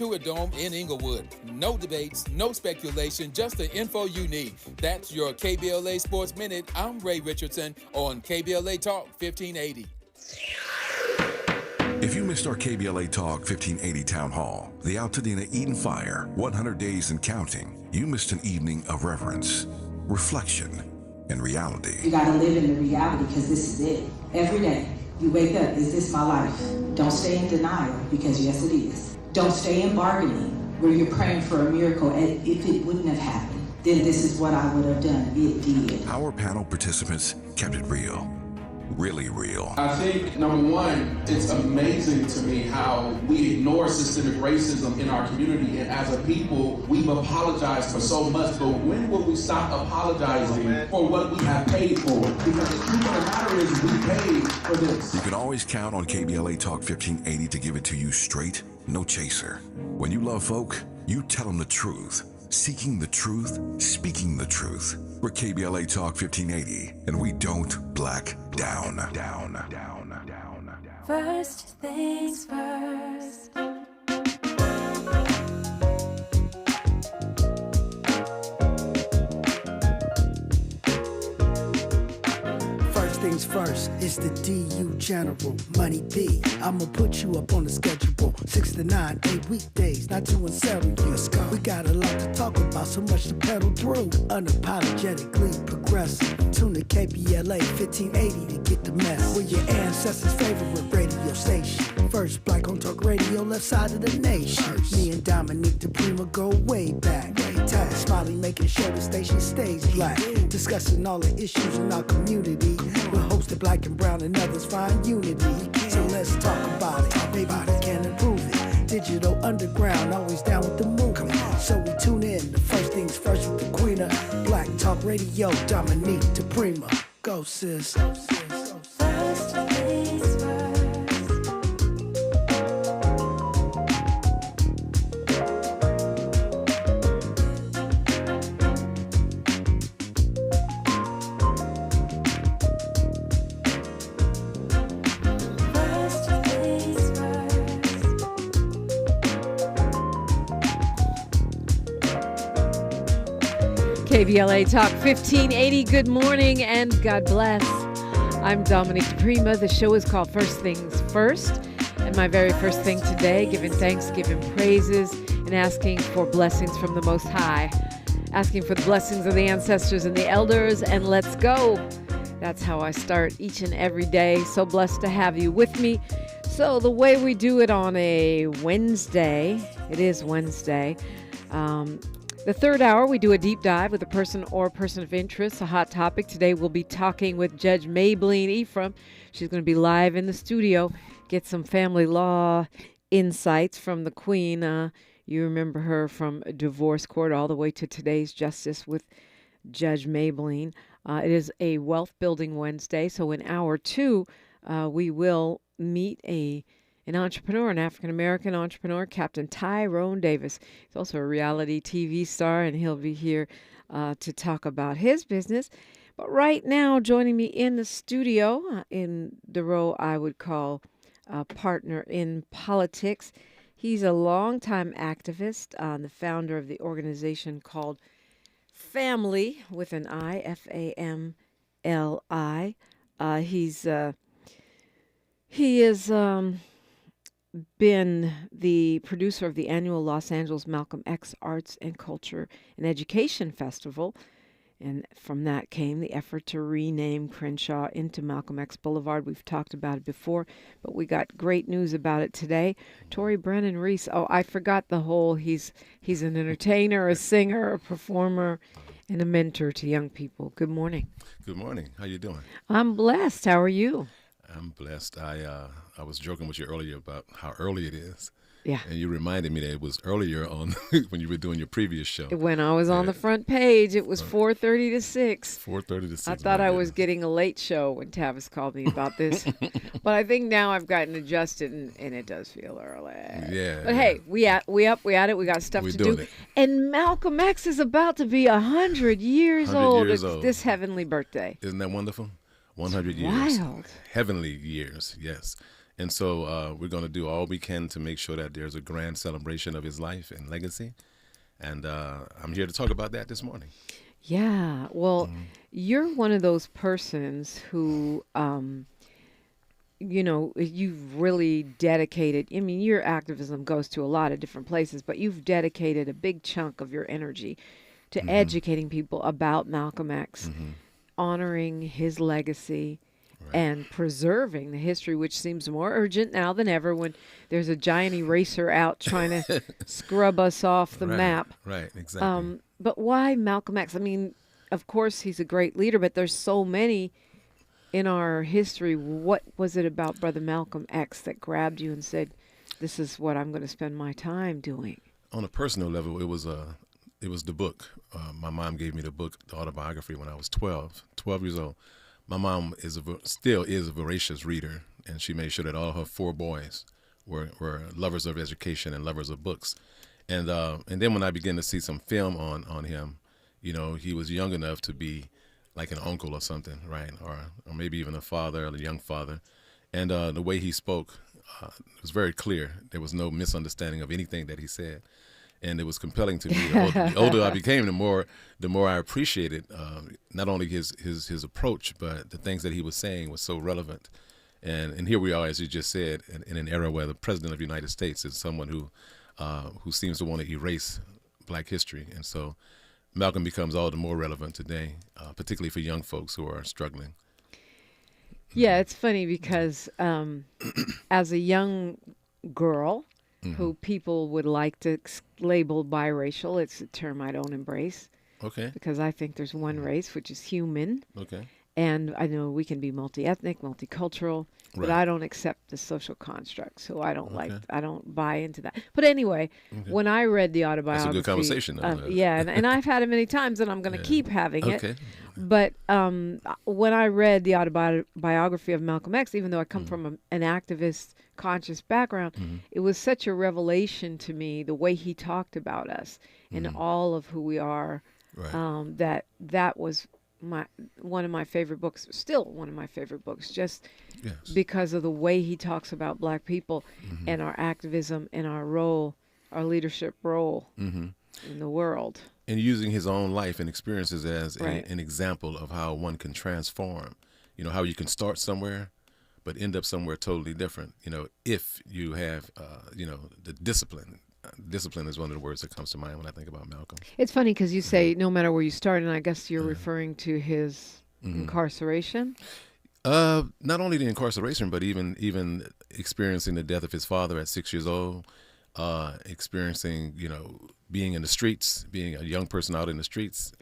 Hewitt Dome in Inglewood. No debates, no speculation, just the info you need. That's your KBLA Sports Minute. I'm Ray Richardson on KBLA Talk 1580. If you missed our KBLA Talk 1580 Town Hall, the Altadena Eden Fire, 100 Days and Counting, you missed an evening of reverence, reflection, and reality. You gotta live in the reality because this is it. Every day, you wake up, is this my life? Don't stay in denial because yes, it is. Don't stay in bargaining where you're praying for a miracle and if it wouldn't have happened, then this is what I would have done. It did. Our panel participants kept it real. Really real. I think, number one, it's amazing to me how we ignore systemic racism in our community, and as a people, we've apologized for so much, but when will we stop apologizing for what we have paid for? Because the truth of the matter is we paid for this. You can always count on KBLA Talk 1580 to give it to you straight, no chaser. When you love folk, you tell them the truth. Seeking the truth, speaking the truth. We're KBLA Talk 1580, and we don't black down. First things first. First things first, it's the DU General, Money B. I'ma put you up on the schedule, 6 to 9, 8 weekdays, not 2 and 7. Let's go. We got a lot to talk about, so much to pedal through. Unapologetically progressive. Tune to KBLA 1580 to get the mess. We're your ancestors' favorite radio station. First black on talk radio, left side of the nation. Me and Dominique DiPrima go way back. Tag Smiley making sure the station stays black. Discussing all the issues in our community. We're hosted black and brown and others find unity. So let's talk about it. Maybe we can improve it. Digital underground, always down with the movement. So we tune in. The first things first with the queen of Black Talk Radio, Dominique DiPrima. Go sis. First things first. KBLA Talk 1580, good morning and God bless. I'm Dominique DiPrima. The show is called First Things First. And my very first thing today, giving thanks, giving praises, and asking for blessings from the Most High. Asking for the blessings of the ancestors and the elders, and let's go. That's how I start each and every day. So blessed to have you with me. So the way we do it on a Wednesday, it is Wednesday, the third hour, we do a deep dive with a person or person of interest, a hot topic. Today, we'll be talking with Judge Maybelline Ephraim. She's going to be live in the studio, get some family law insights from the Queen. You remember her from divorce court all the way to today's justice with Judge Maybelline. It is a Wealth Building Wednesday, so in hour two, we will meet an entrepreneur, an African-American entrepreneur, Captain Tyrone Davis. He's also a reality TV star, and he'll be here to talk about his business. But right now, joining me in the studio, in the role I would call partner in politics, he's a longtime activist, the founder of the organization called Family, with an I, F-A-M-L-I. He is been the producer of the annual Los Angeles Malcolm X Arts and Culture and Education Festival. And from that came the effort to rename Crenshaw into Malcolm X Boulevard. We've talked about it before, but we got great news about it today. Torri Reese. Oh, I forgot the whole, he's an entertainer, a singer, a performer, and a mentor to young people. Good morning. Good morning. How you doing? I'm blessed. How are you? I'm blessed. I was joking with you earlier about how early it is. Yeah. And you reminded me that it was earlier on when you were doing your previous show. When I was on the front page, it was 4:30 to 6. 4:30 to 6. I thought I was getting a late show when Tavis called me about this. But I think now I've gotten adjusted, and it does feel early. Yeah. But hey, we at it. We got stuff to do. It. And Malcolm X is about to be 100 years old. It's this heavenly birthday. Isn't that wonderful? 100 years. Wild. Heavenly years, yes. And so we're going to do all we can to make sure that there's a grand celebration of his life and legacy. And I'm here to talk about that this morning. Yeah. Well, you're one of those persons who, you've really dedicated. I mean, your activism goes to a lot of different places, but you've dedicated a big chunk of your energy to educating people about Malcolm X, honoring his legacy, and preserving the history, which seems more urgent now than ever when there's a giant eraser out trying to scrub us off the map. Right, exactly. But why Malcolm X? I mean, of course, he's a great leader, but there's so many in our history. What was it about Brother Malcolm X that grabbed you and said, this is what I'm going to spend my time doing? On a personal level, it was the book. My mom gave me the book, the autobiography, when I was 12 years old. My mom still is a voracious reader, and she made sure that all her 4 boys were lovers of education and lovers of books. And then when I began to see some film on him, he was young enough to be like an uncle or something, right? Or maybe even a father, a young father. And the way he spoke was very clear. There was no misunderstanding of anything that he said. And it was compelling to me. The older I became, the more I appreciated not only his approach, but the things that he was saying was so relevant. And here we are, as you just said, in an era where the President of the United States is someone who seems to want to erase Black history. And so Malcolm becomes all the more relevant today, particularly for young folks who are struggling. Yeah, it's funny because as a young girl, who people would like to label biracial. It's a term I don't embrace. Okay. Because I think there's one race, which is human. Okay. And I know we can be multi-ethnic, multicultural, but I don't accept the social construct. So I don't I don't buy into that. But anyway, when I read the autobiography. That's a good conversation, though. Yeah, and I've had it many times, and I'm going to keep having it. But when I read the autobiography of Malcolm X, even though I come from an activist conscious background, it was such a revelation to me, the way he talked about us and all of who we are, that was one of my favorite books, still one of my favorite books, just because of the way he talks about Black people and our activism and our role, our leadership role in the world. And using his own life and experiences as an example of how one can transform, how you can start somewhere but end up somewhere totally different, if you have, the discipline. Discipline is one of the words that comes to mind when I think about Malcolm. It's funny because you say no matter where you start, and I guess you're referring to his incarceration. Not only the incarceration, but even experiencing the death of his father at 6 years old, experiencing, being in the streets, being a young person out in the streets,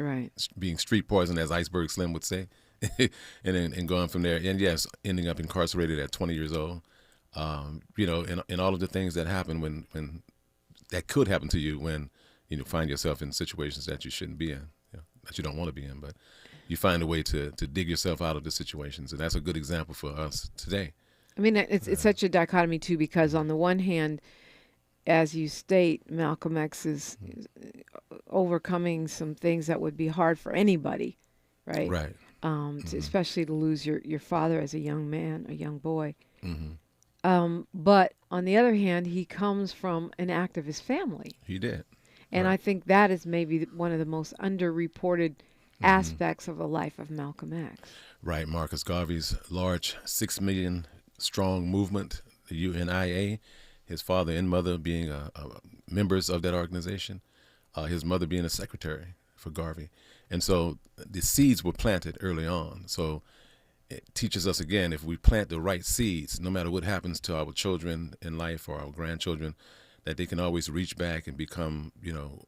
being street poisoned, as Iceberg Slim would say, and going from there. And yes, ending up incarcerated at 20 years old, and all of the things that happen when that could happen to you when you find yourself in situations that you shouldn't be in, that you don't want to be in, but you find a way to dig yourself out of the situations, and that's a good example for us today. I mean, it's such a dichotomy too, because on the one hand, as you state, Malcolm X is overcoming some things that would be hard for anybody, right? Right. Especially to lose your father as a young man, a young boy. But on the other hand, he comes from an activist family. He did. And I think that is maybe one of the most underreported aspects of the life of Malcolm X. Right. Marcus Garvey's large 6 million strong movement, the UNIA, his father and mother being members of that organization, his mother being a secretary for Garvey. And so the seeds were planted early on. So it teaches us, again, if we plant the right seeds, no matter what happens to our children in life or our grandchildren, that they can always reach back and become,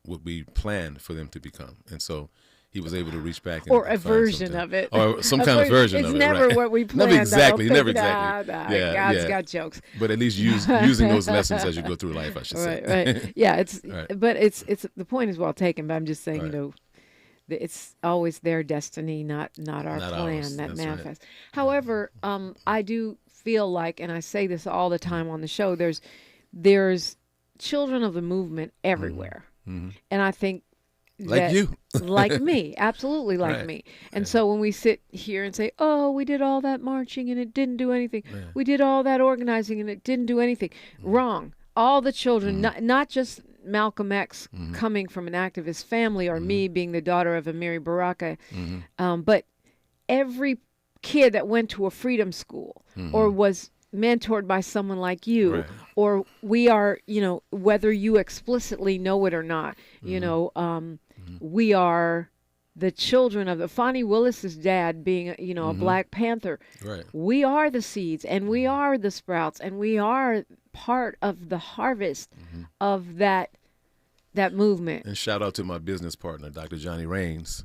what we planned for them to become. And so he was able to reach back and or a version of it, or some kind of version of it. It's never what we planned. Never exactly. God's got jokes. But at least using those lessons as you go through life, I should say. Right. Yeah. But it's the point is well taken. But I'm just saying, it's always their destiny, not our plan ours. that That's manifests. Right. However, I do feel like, and I say this all the time on the show, there's children of the movement everywhere. And I think Like you. Like me, absolutely like Right. me. And so when we sit here and say, oh, we did all that marching and it didn't do anything. Yeah. We did all that organizing and it didn't do anything. Wrong. All the children, not just Malcolm X coming from an activist family or me being the daughter of Amiri Baraka, but every kid that went to a freedom school or was mentored by someone like you, Right. or we are, whether you explicitly know it or not, we are the children of Fonnie Willis's dad being, a Black Panther. Right. We are the seeds and we are the sprouts and we are part of the harvest of that movement. And shout out to my business partner, Dr. Johnny Raines,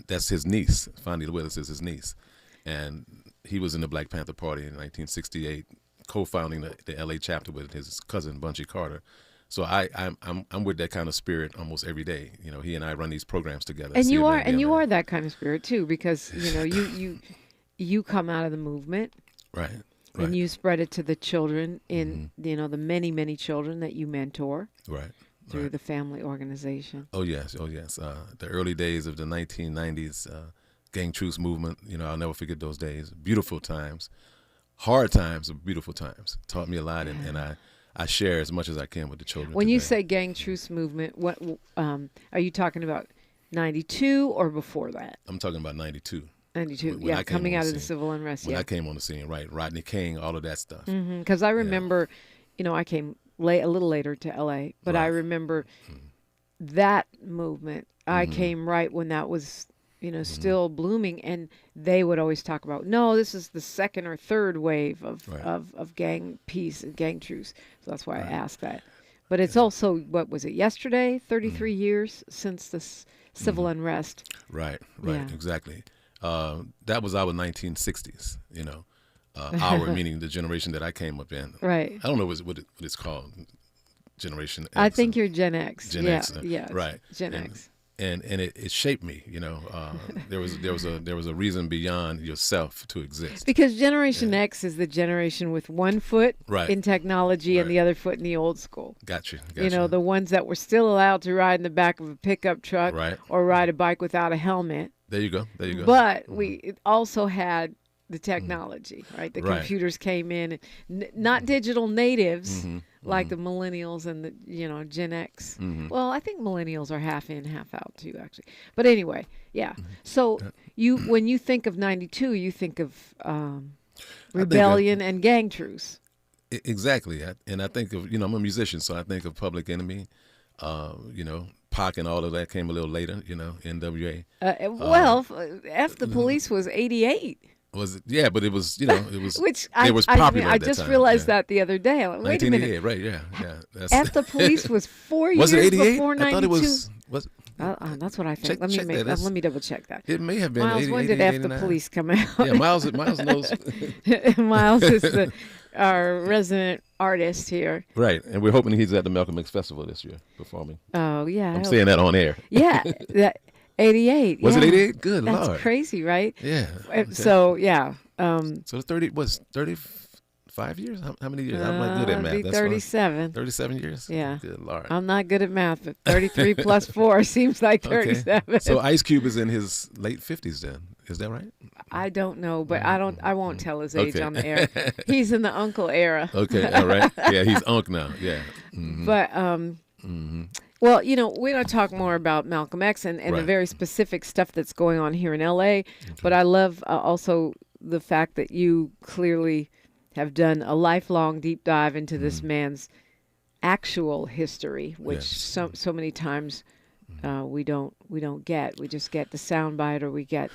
that's his niece. Fonnie Willis is his niece. And he was in the Black Panther Party in 1968, co-founding the LA chapter with his cousin, Bunchy Carter. So I'm with that kind of spirit almost every day. He and I run these programs together. And you are that kind of spirit too, because you come out of the movement, right? And you spread it to the children in the many, many children that you mentor, right? Through the family organization. Oh yes. The early days of the 1990s gang truce movement. I'll never forget those days. Beautiful times, hard times, but beautiful times. Taught me a lot, and I share as much as I can with the children. When today. you say gang truce movement, what are you talking about? 92 or before that? I'm talking about 92. 92, when I came coming on out the of the scene. civil unrest. When I came on the scene, right? Rodney King, all of that stuff. Because I remember, I came a little later to LA, but I remember that movement. I came right when that was, still blooming, and they would always talk about, no, this is the second or third wave of gang peace and gang truce. So that's why I asked that. But it's also, what was it, yesterday? 33 years since this civil unrest. Right, Yeah. exactly. That was our 1960s, our meaning the generation that I came up in. Right. I don't know what it's called, Generation X. I think you're Gen X. Gen yeah, X. Yeah. Right. Gen X. And it shaped me, there was a reason beyond yourself to exist. Because Generation X is the generation with one foot in technology and the other foot in the old school. Got you. The ones that were still allowed to ride in the back of a pickup truck or ride a bike without a helmet. There you go. But we also had the technology, right? The computers came in, not digital natives like the millennials and the Gen X. Well, I think millennials are half in, half out too, actually. But anyway, yeah. So when you think of 92, you think of rebellion and gang truce. Exactly, and I think of I'm a musician, so I think of Public Enemy, Pac and all of that came a little later, NWA. F the Police was 88. Was it? Yeah, but it was, it was. Which it was popular at I that just time. realized that the other day. I'm like, wait a minute. Right? Yeah. F the Police was 4 was years it 88? before 92. I thought it was. That's what I think. Check Let me double check that. It may have been. Miles, 80, when did 88, F the 89? Police come out? Yeah, Miles knows. Miles is our resident artist here. Right, and we're hoping he's at the Malcolm X Festival this year performing. Oh yeah, I'm saying that on air. Yeah, that 88. Was it 88? Good That's Lord. crazy, right? Yeah. Okay. So yeah. So 35 years? How many years? I'm not good at math. Be 37. 37 years? Yeah. Good Lord. I'm not good at math, but 33 plus 4 seems like 37. Okay. So Ice Cube is in his late 50s then. Is that right? I don't know, but I won't tell his age on the air. He's in the uncle era. Okay, all right. Yeah, he's Unc now. Yeah. But well, we're going to talk more about Malcolm X and the very specific stuff that's going on here in LA. Okay. But I love also the fact that you clearly have done a lifelong deep dive into this man's actual history, which so many times we don't get. We just get the soundbite, or we get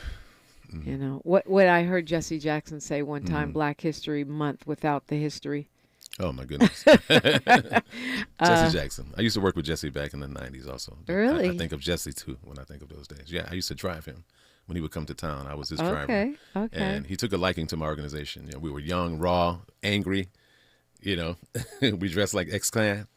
what I heard Jesse Jackson say one time: Black History Month without the history. Oh my goodness. Jesse Jackson. I used to work with Jesse back in the 90s also. Really? I think of Jesse too when I think of those days. Yeah, I used to drive him when he would come to town. I was his driver. Okay. And he took a liking to my organization. We were young, raw, angry. We dressed like X-Clan.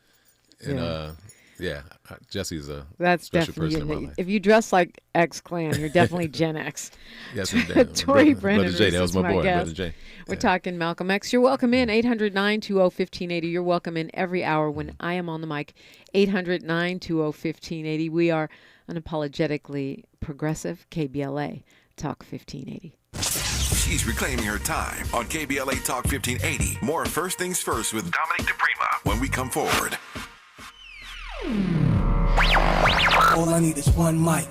And Yeah, Jesse's a That's special definitely person in my life. if you dress like X Clan, you're definitely Gen X. Yes, Torri Brannon Brother Jay, that was is my my boy, guest. Brother Jay. We're talking Malcolm X. You're welcome in 800-920-1580. You're welcome in every hour when I am on the mic. 800-920-1580. We are unapologetically progressive. KBLA Talk 1580. She's reclaiming her time on KBLA Talk 1580. More First Things First with Dominique DiPrima when we come forward. All I need is one mic.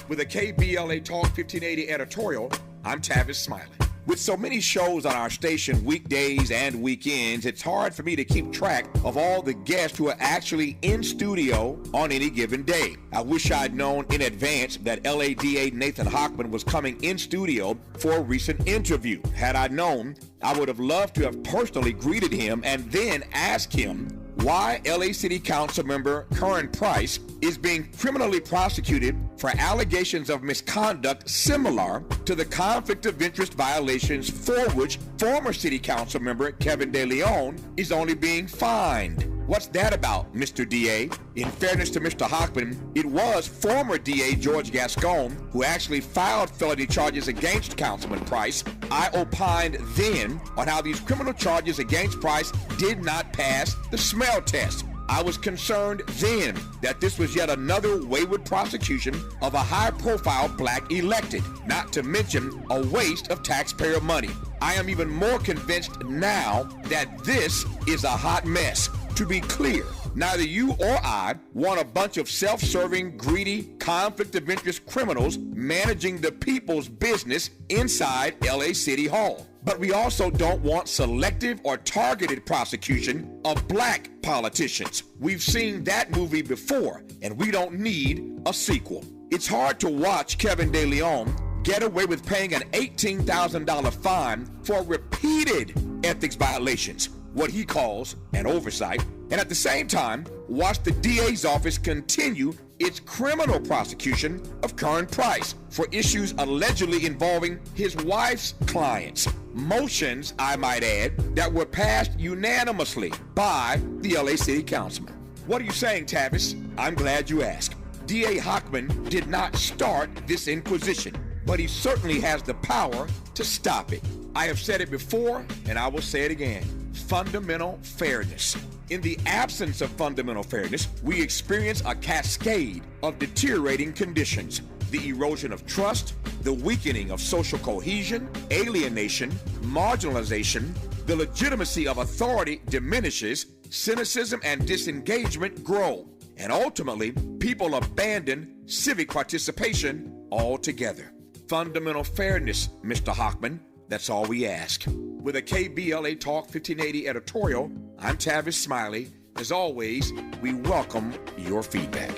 With a KBLA Talk 1580 editorial, I'm Tavis Smiley. With so many shows on our station weekdays and weekends, it's hard for me to keep track of all the guests who are actually in studio on any given day. I wish I'd known in advance that LADA Nathan Hochman was coming in studio for a recent interview. Had I known, I would have loved to have personally greeted him and then asked him why LA City Council member Curran Price is being criminally prosecuted for allegations of misconduct similar to the conflict of interest violations for which former City Council member Kevin De Leon is only being fined. What's that about, Mr. DA? In fairness to Mr. Hochman, it was former DA George Gascon who actually filed felony charges against Councilman Price. I opined then on how these criminal charges against Price did not pass the smell test. I was concerned then that this was yet another wayward prosecution of a high-profile black elected, not to mention a waste of taxpayer money. I am even more convinced now that this is a hot mess. To be clear, neither you or I want a bunch of self-serving, greedy, conflict of interest criminals managing the people's business inside LA City Hall. But we also don't want selective or targeted prosecution of black politicians. We've seen that movie before, and we don't need a sequel. It's hard to watch Kevin De Leon get away with paying an $18,000 fine for repeated ethics violations, what he calls an oversight, and at the same time, watch the DA's office continue its criminal prosecution of Curran Price for issues allegedly involving his wife's clients. Motions, I might add, that were passed unanimously by the LA City Councilman. What are you saying, Tavis? I'm glad you asked. DA Hochman did not start this inquisition, but he certainly has the power to stop it. I have said it before, and I will say it again. Fundamental fairness. In the absence of fundamental fairness, we experience a cascade of deteriorating conditions. The erosion of trust, the weakening of social cohesion, alienation, marginalization, the legitimacy of authority diminishes, cynicism and disengagement grow, and ultimately, people abandon civic participation altogether. Fundamental fairness, Mr. Hochman, that's all we ask. With a KBLA Talk 1580 editorial, I'm Tavis Smiley. As always, we welcome your feedback.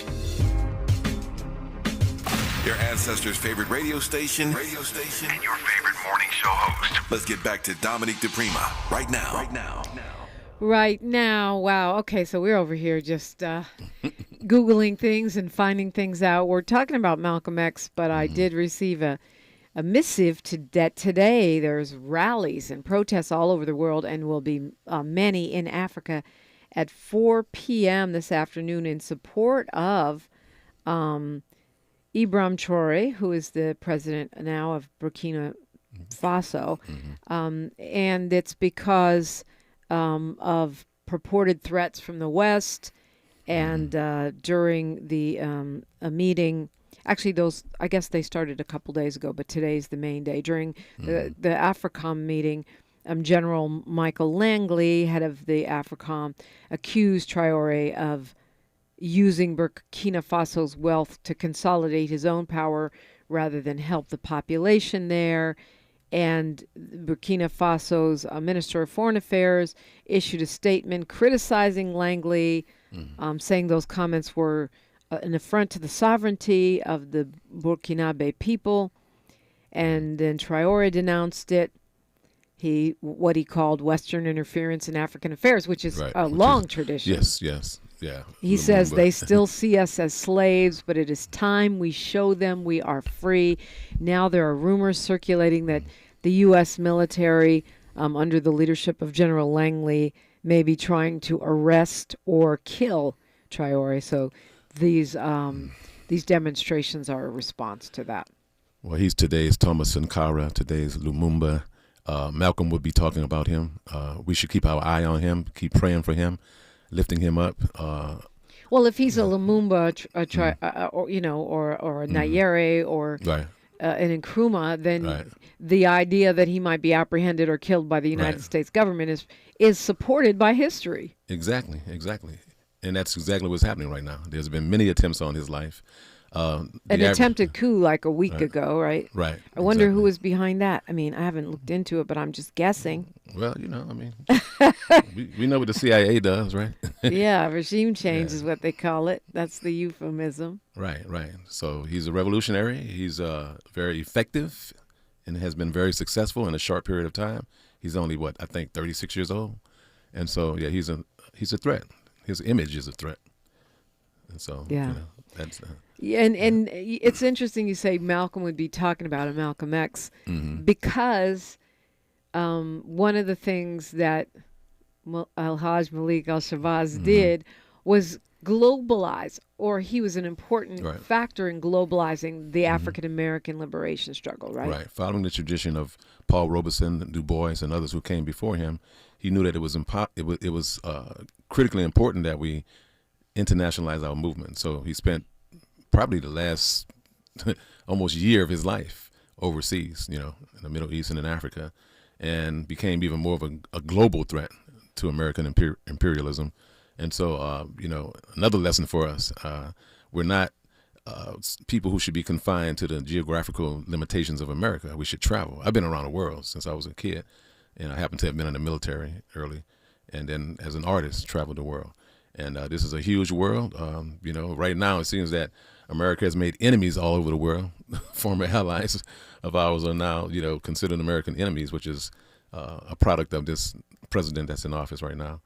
Your ancestors' favorite radio station, and your favorite morning show host. Let's get back to Dominique DiPrima right now. Right now. Wow. Okay, so we're over here just Googling things and finding things out. We're talking about Malcolm X, but I did receive a missive that today there's rallies and protests all over the world, and will be many in Africa at 4 p.m. this afternoon in support of Ibrahim Traoré, who is the president now of Burkina Faso. And it's because of purported threats from the West, and during the a meeting. Actually, those, I guess they started a couple days ago, but today's the main day. During the AFRICOM meeting, General Michael Langley, head of the AFRICOM, accused Traoré of using Burkina Faso's wealth to consolidate his own power rather than help the population there. And Burkina Faso's Minister of Foreign Affairs issued a statement criticizing Langley, saying those comments were an affront to the sovereignty of the Burkinabe people. And then Traoré denounced it. What he called Western interference in African affairs, which is a long tradition. Yes, yeah. He says they still see us as slaves, but it is time we show them we are free. Now there are rumors circulating that the U.S. military, under the leadership of General Langley, may be trying to arrest or kill Traore. So these demonstrations are a response to that. Well, he's today's Thomas Sankara, today's Lumumba. Malcolm would be talking about him. We should keep our eye on him, keep praying for him, lifting him up. Well, if he's a Lumumba, or a Nyerere, or Right. an Nkrumah, then Right. the idea that he might be apprehended or killed by the United Right. States government is supported by history. Exactly. And that's exactly what's happening right now. There's been many attempts on his life. An attempted coup like a week ago, right? Right. I wonder exactly. who was behind that. I mean, I haven't looked into it, but I'm just guessing. Well, we know what the CIA does, right? Yeah, regime change is what they call it. That's the euphemism. Right. So he's a revolutionary. He's very effective and has been very successful in a short period of time. He's only, 36 years old. And so, yeah, he's a threat. His image is a threat. And so, that's... Yeah, and it's interesting you say Malcolm would be talking about it, Malcolm X, because one of the things that Al-Hajj Malik al-Shabazz did was globalize, or he was an important factor in globalizing the African-American liberation struggle, right? Right. Following the tradition of Paul Robeson, Du Bois, and others who came before him, he knew that it was critically important that we internationalize our movement. So he spent probably the last almost year of his life overseas, in the Middle East and in Africa, and became even more of a global threat to American imperialism. And so, another lesson for us, we're not people who should be confined to the geographical limitations of America. We should travel. I've been around the world since I was a kid, and I happen to have been in the military early, and then as an artist, traveled the world. And this is a huge world. Right now it seems that America has made enemies all over the world. Former allies of ours are now, considered American enemies, which is a product of this president that's in office right now.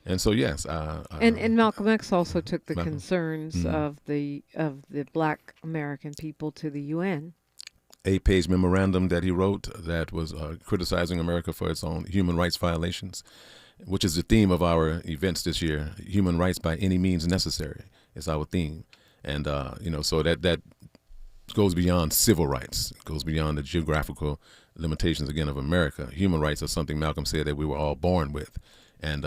And so, yes. And Malcolm X also took the concerns of the Black American people to the UN. 8-page memorandum that he wrote that was criticizing America for its own human rights violations, which is the theme of our events this year. Human rights by any means necessary is our theme. And, so that goes beyond civil rights. It goes beyond the geographical limitations, again, of America. Human rights are something Malcolm said that we were all born with. And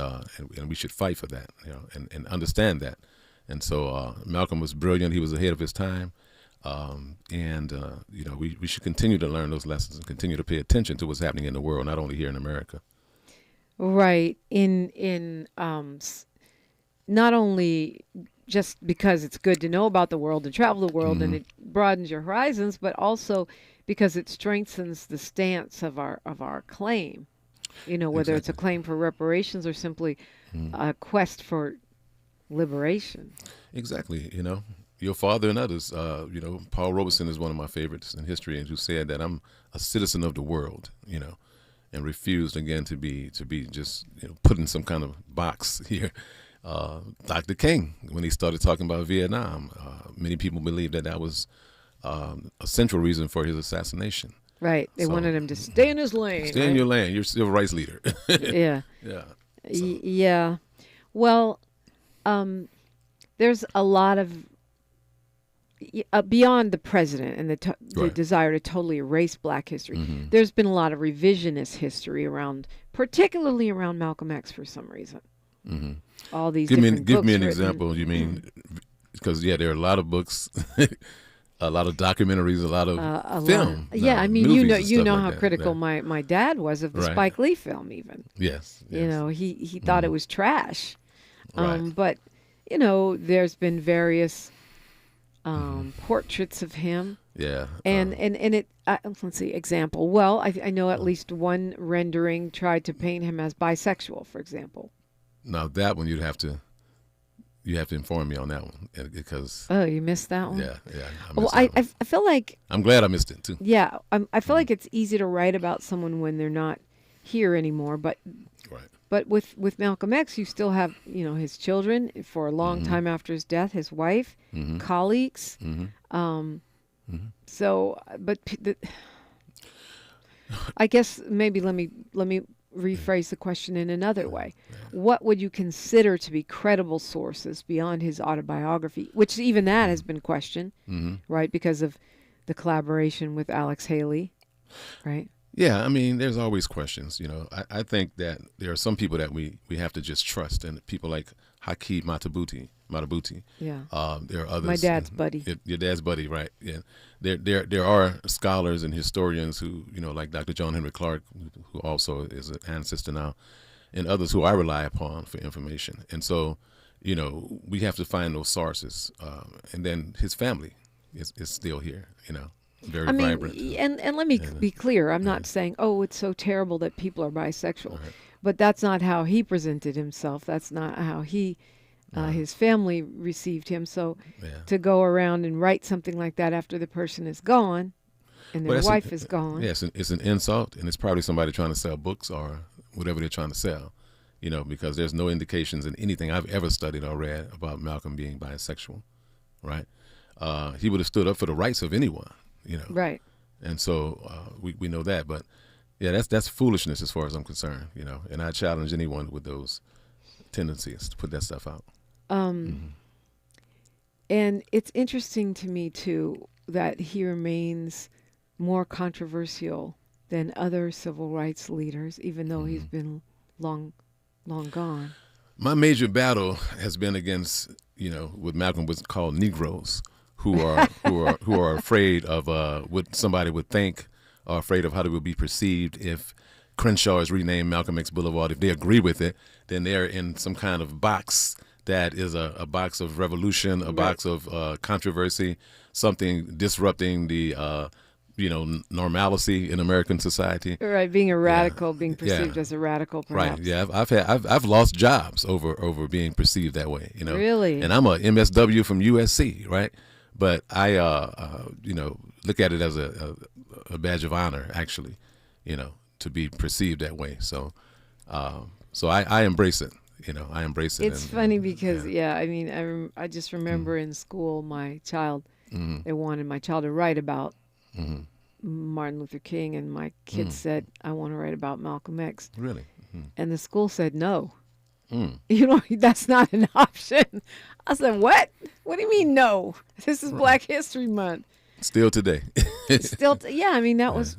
we should fight for that, and understand that. And so Malcolm was brilliant. He was ahead of his time. We should continue to learn those lessons and continue to pay attention to what's happening in the world, not only here in America. Right. Not only just because it's good to know about the world and travel the world and it broadens your horizons, but also because it strengthens the stance of our claim. Whether it's a claim for reparations or simply a quest for liberation. Exactly. Your father and others, Paul Robeson is one of my favorites in history, and who said that I'm a citizen of the world, and refused again to be just put in some kind of box here. Dr. King, when he started talking about Vietnam, many people believe that was a central reason for his assassination. Right. They wanted him to stay in his lane. Stay in your lane. You're a civil rights leader. Yeah. Yeah. Yeah. Well, there's a lot of beyond the president and the desire to totally erase Black history. There's been a lot of revisionist history particularly around Malcolm X for some reason. All these give me an written. example. You mean because there are a lot of books. A lot of documentaries, a lot of film. I mean, you know how critical my dad was of the Right. Spike Lee film, even. Yes. He thought it was trash. Right. But there's been various portraits of him. Yeah. And it let's see example. Well, I know at least one rendering tried to paint him as bisexual, for example. Now that one you have to inform me on that one because. Oh, you missed that one? Yeah. I feel like. I'm glad I missed it too. Yeah, I feel like it's easy to write about someone when they're not here anymore, but. Right. But with Malcolm X, you still have his children for a long time after his death, his wife, colleagues. So, but I guess maybe let me rephrase the question in another way. What would you consider to be credible sources beyond his autobiography, which even that has been questioned, right, because of the collaboration with Alex Haley, right? Yeah, I mean, there's always questions. I think that there are some people that we have to just trust, and people like Haki Matabuti. Yeah. There are others. My dad's buddy. Your dad's buddy, right? Yeah. There are scholars and historians who, like Dr. John Henry Clark, who also is an ancestor now, and others who I rely upon for information. And so, we have to find those sources. And then his family is still here, very vibrant. And let me be clear. I'm not saying, it's so terrible that people are bisexual. Right. But that's not how he presented himself. That's not how his family received him. So to go around and write something like that after the person is gone and their wife is gone. Yes, it's an insult, and it's probably somebody trying to sell books or whatever they're trying to sell, because there's no indications in anything I've ever studied or read about Malcolm being bisexual, right? He would have stood up for the rights of anyone, Right. And so we know that, but that's foolishness as far as I'm concerned, and I challenge anyone with those tendencies to put that stuff out. And it's interesting to me, too, that he remains more controversial than other civil rights leaders, even though he's been long gone. My major battle has been against, what Malcolm was called Negroes, who are afraid of what somebody would think, or afraid of how they will be perceived if Crenshaw is renamed Malcolm X Blvd. If they agree with it, then they're in some kind of box that is a box of revolution, a box of controversy, something disrupting the normalcy in American society. Right, being a radical, being perceived as a radical, perhaps. Right. Yeah, I've lost jobs over being perceived that way. Really. And I'm a MSW from USC, right? But I look at it as a badge of honor, actually, to be perceived that way. So I embrace it. I embrace it. It's funny because I just remember in school they wanted my child to write about Martin Luther King, and my kid said, I want to write about Malcolm X. Really? And the school said no. That's not an option. I said, what? What do you mean no? This is Black History Month. Still today. That was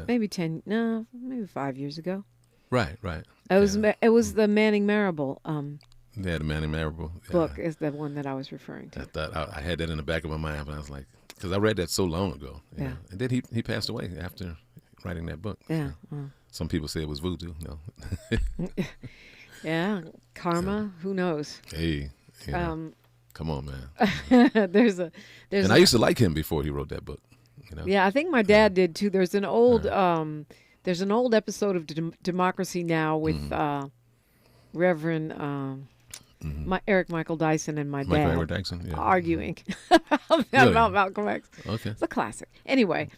maybe 5 years ago. Right. It was the Manning Marable. The Manning Marable book is the one that I was referring to. I thought I had that in the back of my mind, but I was like, because I read that so long ago. Yeah. And then he passed away after writing that book. Yeah. Some people say it was voodoo. No. Yeah. Karma. Who knows? Hey. Come on, man. And I used to like him before he wrote that book. Yeah, I think my dad did too. There's an old episode of Democracy Now! With Reverend Eric Michael Dyson and my dad arguing about Malcolm X. Okay, it's a classic. Anyway,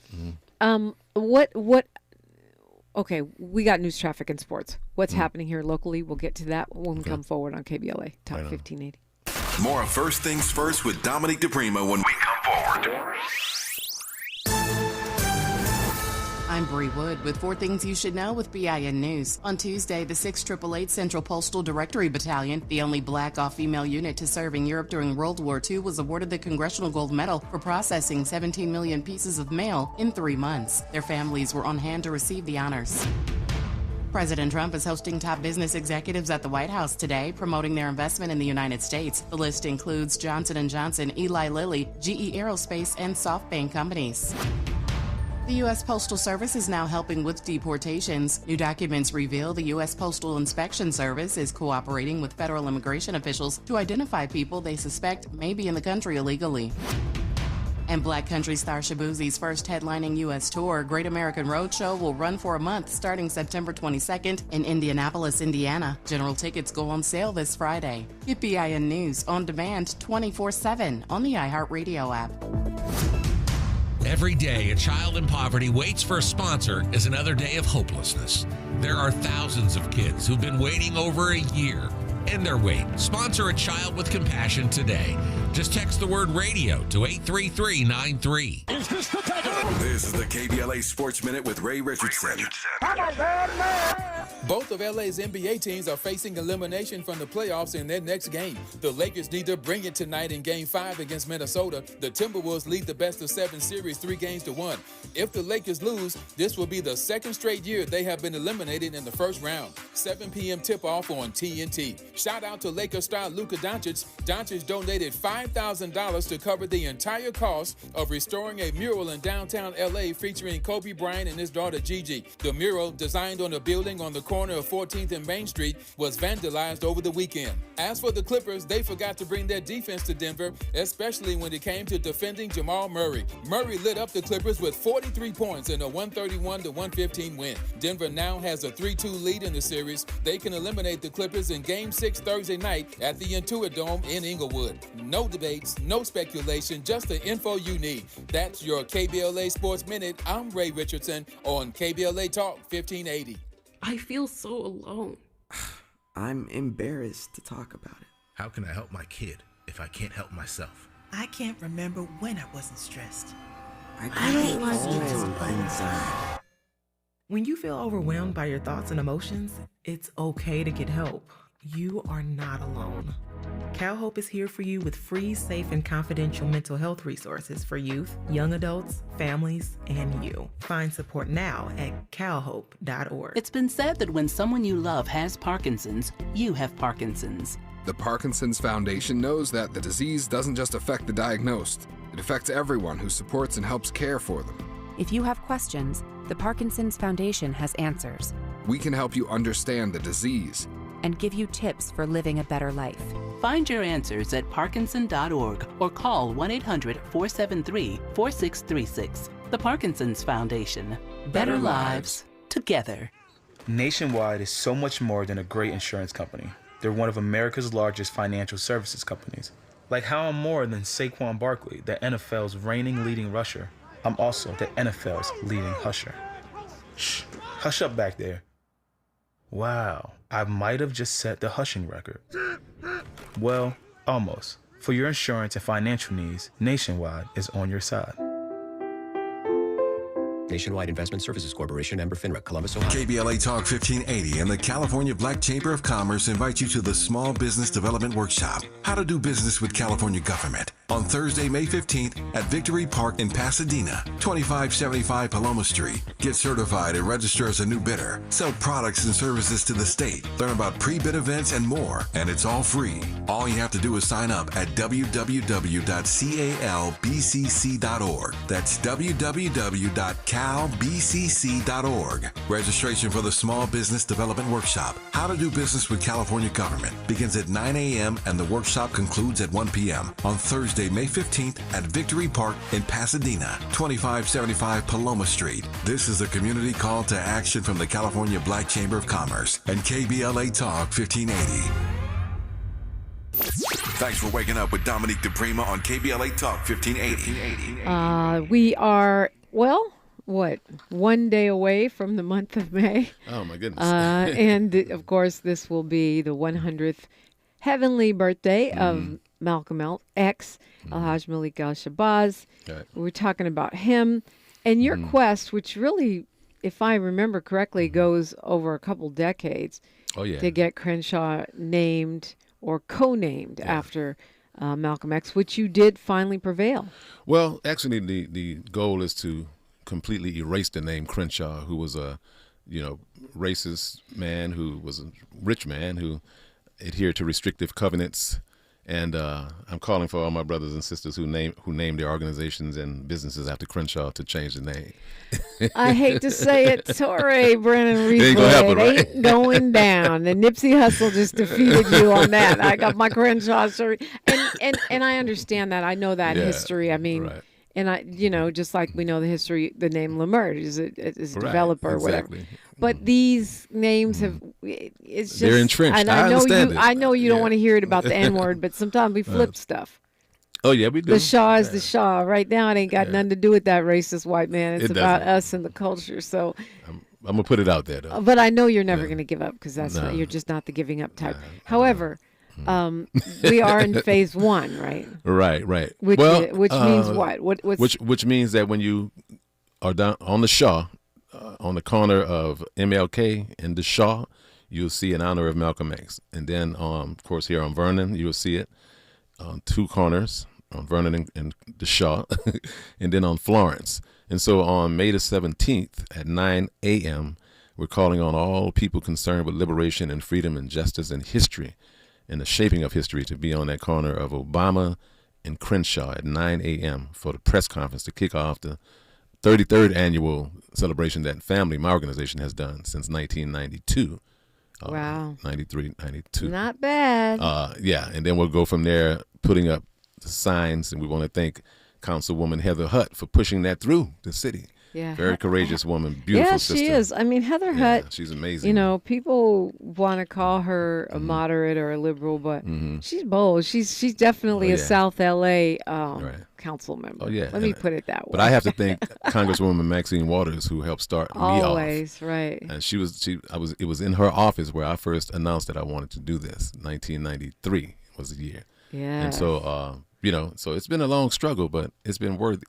Okay, we got news, traffic, and sports. What's happening here locally? We'll get to that when we come forward on KBLA Talk 1580. More of First Things First with Dominique DiPrima when we come forward. I'm Bree Wood with 4 Things You Should Know with BIN News. On Tuesday, the 688 Central Postal Directory Battalion, the only black all-female unit to serve in Europe during World War II, was awarded the Congressional Gold Medal for processing 17 million pieces of mail in 3 months. Their families were on hand to receive the honors. President Trump is hosting top business executives at the White House today, promoting their investment in the United States. The list includes Johnson & Johnson, Eli Lilly, GE Aerospace, and SoftBank companies. The U.S. Postal Service is now helping with deportations. New documents reveal the U.S. Postal Inspection Service is cooperating with federal immigration officials to identify people they suspect may be in the country illegally. And Black Country star Shaboozie's first headlining U.S. tour, Great American Roadshow, will run for a month starting September 22nd in Indianapolis, Indiana. General tickets go on sale this Friday. Get BIN News on demand 24/7 on the iHeartRadio app. Every day, a child in poverty waits for a sponsor is another day of hopelessness. There are thousands of kids who've been waiting over a year. and their weight. Sponsor a child with compassion today. Just text the word radio to 83393. Is this the time? This is the KBLA Sports Minute with Ray Richardson. Both of LA's NBA teams are facing elimination from the playoffs in their next game. The Lakers need to bring it tonight in Game 5 against Minnesota. The Timberwolves lead the best-of-7 series 3-1. If the Lakers lose, this will be the second straight year they have been eliminated in the first round. 7 p.m. tip-off on TNT. Shout out to Lakers star Luka Doncic. Doncic donated $5,000 to cover the entire cost of restoring a mural in downtown LA featuring Kobe Bryant and his daughter Gigi. The mural, designed on a building on the corner of 14th and Main Street, was vandalized over the weekend. As for the Clippers, they forgot to bring their defense to Denver, especially when it came to defending Jamal Murray. Murray lit up the Clippers with 43 points in a 131-115 win. Denver now has a 3-2 lead in the series. They can eliminate the Clippers in Game 6 Thursday night at the Intuit Dome in Inglewood. No debates, no speculation, just the info you need. That's your KBLA Sports Minute. I'm Ray Richardson on KBLA Talk 1580. I feel so alone. I'm embarrassed to talk about it. How can I help my kid if I can't help myself? I can't remember when I wasn't stressed. I don't like it inside. When you feel overwhelmed by your thoughts and emotions, it's okay to get help. You are not alone. CalHope is here for you with free, safe, and confidential mental health resources for youth, young adults, families, and you. Find support now at calhope.org. It's been said that when someone you love has Parkinson's, you have Parkinson's. The Parkinson's Foundation knows that the disease doesn't just affect the diagnosed. It affects everyone who supports and helps care for them. If you have questions, the Parkinson's Foundation has answers. We can help you understand the disease and give you tips for living a better life. Find your answers at parkinson.org or call 1-800-473-4636. The Parkinson's Foundation. Better lives together. Nationwide is so much more than a great insurance company. They're one of America's largest financial services companies. Like how I'm more than Saquon Barkley, the NFL's reigning leading rusher. I'm also the NFL's leading husher. Shh, hush up back there. Wow, I might have just set the hushing record. Well, almost. For your insurance and financial needs, Nationwide is on your side. Nationwide Investment Services Corporation, member FINRA, Columbus, Ohio. KBLA Talk 1580 and the California Black Chamber of Commerce invite you to the Small Business Development Workshop, How to Do Business with California Government, on Thursday, May 15th at Victory Park in Pasadena, 2575 Paloma Street. Get certified and register as a new bidder. Sell products and services to the state. Learn about pre-bid events and more, and it's all free. All you have to do is sign up at www.calbcc.org. That's www.calbcc.org. Registration for the Small Business Development Workshop, How to Do Business with California Government, begins at 9 a.m. and the workshop concludes at 1 p.m. on Thursday, May 15th at Victory Park in Pasadena, 2575 Paloma Street. This is a community call to action from the California Black Chamber of Commerce and KBLA Talk 1580. Thanks for waking up with Dominique DiPrima on KBLA Talk 1580. We are, well, what, one day away from the month of May. Oh, my goodness. And, of course, this will be the 100th heavenly birthday of Malcolm X, Alhaj Malik al-Shabazz. Right. We're talking about him. And your quest, which really, if I remember correctly, goes over a couple decades to get Crenshaw named or co-named after Malcolm X, which you did finally prevail. Well, actually, the goal is to completely erase the name Crenshaw, who was a, racist man, who was a rich man, who adhered to restrictive covenants. And I'm calling for all my brothers and sisters who name their organizations and businesses after Crenshaw to change the name. I hate to say it, Torre, Brannon, Reese, ain't gonna happen, right? ain't going down. The Nipsey Hussle just defeated you on that. I got my Crenshaw story, and I understand that. I know that history. I mean. Right. And I, just like we know the history, the name Lemert is a developer or whatever. But these names have, it's just. They're entrenched. And I know you don't want to hear it about the N-word, but sometimes we flip stuff. Oh, yeah, we do. The Shaw is the Shaw. Right now, it ain't got nothing to do with that racist white man. It's about us and the culture. So I'm gonna put it out there though. But I know you're never going to give up because you're just not the giving up type. However, we are in phase 1, right? Right. Which means what? Which means that when you are down on the Shaw, on the corner of MLK and the Shaw, you'll see in honor of Malcolm X. And then, of course, here on Vernon, you'll see it on 2 corners, on Vernon and the Shaw, and then on Florence. And so on May the 17th at 9 a.m., we're calling on all people concerned with liberation and freedom and justice and history and the shaping of history to be on that corner of Obama and Crenshaw at 9 a.m. for the press conference to kick off the 33rd annual celebration that family, my organization, has done since 1992. Wow. 93, 92. Not bad. Yeah, and then we'll go from there, putting up the signs, and we want to thank Councilwoman Heather Hutt for pushing that through the city. Yeah. Very courageous woman, beautiful sister. Yeah, she is. I mean, Heather Hutt. She's amazing. You know, people want to call her a moderate or a liberal, but she's bold. She's definitely a South LA council member. Oh yeah. Let me put it that way. But I have to thank Congresswoman Maxine Waters, who helped start me off. Always, right. And it was in her office where I first announced that I wanted to do this. 1993 was the year. Yeah. And so so it's been a long struggle, but it's been worth